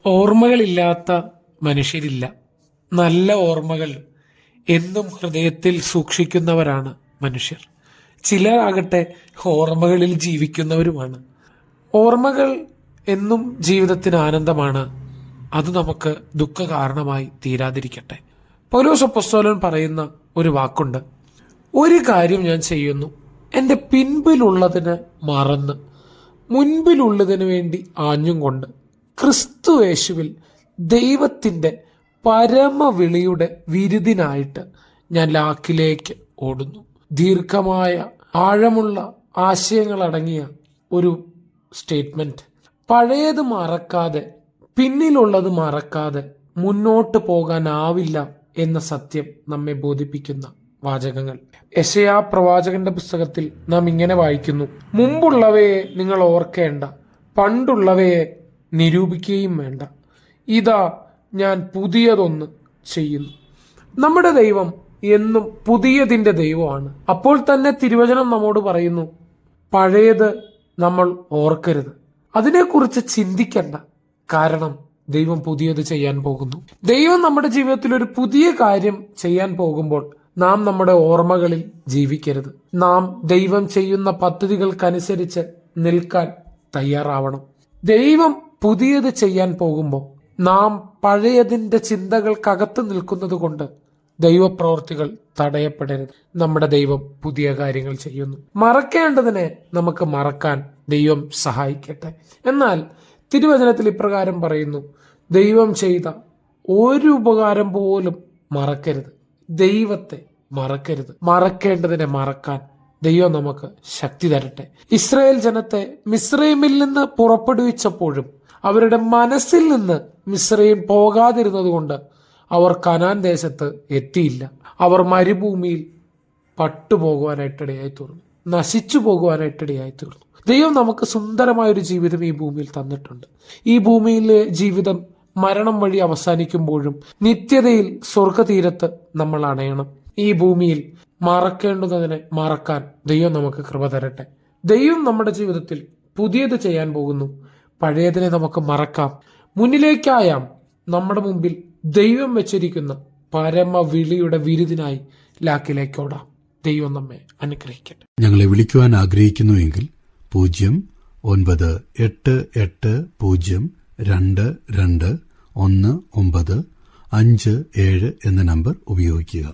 ഓർമ്മകളില്ലാത്ത മനുഷ്യരില്ല. നല്ല ഓർമ്മകൾ എന്നും ഹൃദയത്തിൽ സൂക്ഷിക്കുന്നവരാണ് മനുഷ്യർ. ചിലരാകട്ടെ ഓർമ്മകളിൽ ജീവിക്കുന്നവരുമാണ്. ഓർമ്മകൾ എന്നും ജീവിതത്തിന് ആനന്ദമാണ്. അത് നമുക്ക് ദുഃഖ കാരണമായി തീരാതിരിക്കട്ടെ. പൗലോസ് അപ്പോസ്തലൻ പറയുന്ന ഒരു വാക്കുണ്ട്, ഒരു കാര്യം ഞാൻ ചെയ്യുന്നു, എൻ്റെ പിൻപിലുള്ളതിന് മറന്ന് മുൻപിലുള്ളതിനു വേണ്ടി ആഞ്ഞും കൊണ്ട് ക്രിസ്തു യേശുവിൽ ദൈവത്തിൻ്റെ പരമവിളിയുടെ വിരുദിനായിട്ട് ഞാൻ ലാക്കിലേക്ക് ഓടുന്നു. ദീർഘമായ ആഴമുള്ള ആശയങ്ങളടങ്ങിയ ഒരു സ്റ്റേറ്റ്മെന്റ്. പഴയത് മറക്കാതെ പിന്നിലുള്ളത് മറക്കാതെ മുന്നോട്ട് പോകാനാവില്ല എന്ന സത്യം നമ്മെ ബോധിപ്പിക്കുന്ന വാചകങ്ങൾ. യെശയ്യാ പ്രവാചകന്റെ പുസ്തകത്തിൽ നാം ഇങ്ങനെ വായിക്കുന്നു, മുമ്പുള്ളവയെ നിങ്ങൾ ഓർക്കേണ്ട, പണ്ടുള്ളവയെ നിരൂപിക്കുകയും വേണ്ട, ഇതാ ഞാൻ പുതിയതൊന്ന് ചെയ്യുന്നു. നമ്മുടെ ദൈവം എന്നും പുതിയതിന്റെ ദൈവമാണ്. അപ്പോൾ തന്നെ തിരുവചനം നമ്മോട് പറയുന്നു, പഴയത് നമ്മൾ ഓർക്കരുത്, അതിനെക്കുറിച്ച് ചിന്തിക്കണ്ട, കാരണം ദൈവം പുതിയത് ചെയ്യാൻ പോകുന്നു. ദൈവം നമ്മുടെ ജീവിതത്തിൽ ഒരു പുതിയ കാര്യം ചെയ്യാൻ പോകുമ്പോൾ നാം നമ്മുടെ ഓർമ്മകളിൽ ജീവിക്കരുത്. നാം ദൈവം ചെയ്യുന്ന പദ്ധതികൾക്കനുസരിച്ച് നിൽക്കാൻ തയ്യാറാവണം. ദൈവം പുതിയത് ചെയ്യാൻ പോകുമ്പോൾ നാം പഴയതിന്റെ ചിന്തകൾക്കകത്ത് നിൽക്കുന്നത് കൊണ്ട് ദൈവപ്രവർത്തികൾ തടയപ്പെടരുത്. നമ്മുടെ ദൈവം പുതിയ കാര്യങ്ങൾ ചെയ്യുന്നു. മറക്കേണ്ടതിനെ നമുക്ക് മറക്കാൻ ദൈവം സഹായിക്കട്ടെ. എന്നാൽ തിരുവചനത്തിൽ ഇപ്രകാരം പറയുന്നു, ദൈവം ചെയ്ത ഒരു ഉപകാരം പോലും മറക്കരുത്. ദൈവത്തെ മറക്കരുത്. മറക്കേണ്ടതിനെ മറക്കാൻ ദൈവം നമുക്ക് ശക്തി തരട്ടെ. ഇസ്രായേൽ ജനത്തെ മിസ്രൈമിൽ നിന്ന് പുറപ്പെടുവിച്ചപ്പോഴും അവരുടെ മനസ്സിൽ നിന്ന് മിസ്രൈം പോകാതിരുന്നത് കൊണ്ട് അവർ കനാൻ ദേശത്ത് എത്തിയില്ല. അവർ മരുഭൂമിയിൽ പട്ടുപോകുവാനായിട്ടിടയായി തീർന്നു, നശിച്ചു പോകുവാനായിട്ടിടയായി തീർന്നു. ദൈവം നമുക്ക് സുന്ദരമായൊരു ജീവിതം ഈ ഭൂമിയിൽ തന്നിട്ടുണ്ട്. ഈ ഭൂമിയിലെ ജീവിതം മരണം വഴി അവസാനിക്കുമ്പോഴും നിത്യതയിൽ സ്വർഗതീരത്ത് നമ്മൾ അണയണം. ഈ ഭൂമിയിൽ മറക്കേണ്ടുന്നതിനെ മറക്കാൻ ദൈവം നമുക്ക് കൃപ തരട്ടെ. ദൈവം നമ്മുടെ ജീവിതത്തിൽ പുതിയത് ചെയ്യാൻ പോകുന്നു. പഴയതിനെ നമുക്ക് മറക്കാം. മുന്നിലേക്കായാം നമ്മുടെ മുമ്പിൽ ദൈവം വെച്ചിരിക്കുന്ന പരമവിളിയുടെ വിരുദിനായി ലാക്കിലേക്കോടാം. ദൈവം നമ്മെ അനുഗ്രഹിക്കട്ടെ. ഞങ്ങളെ വിളിക്കുവാൻ ആഗ്രഹിക്കുന്നുവെങ്കിൽ 09880221957 എന്ന നമ്പർ ഉപയോഗിക്കുക.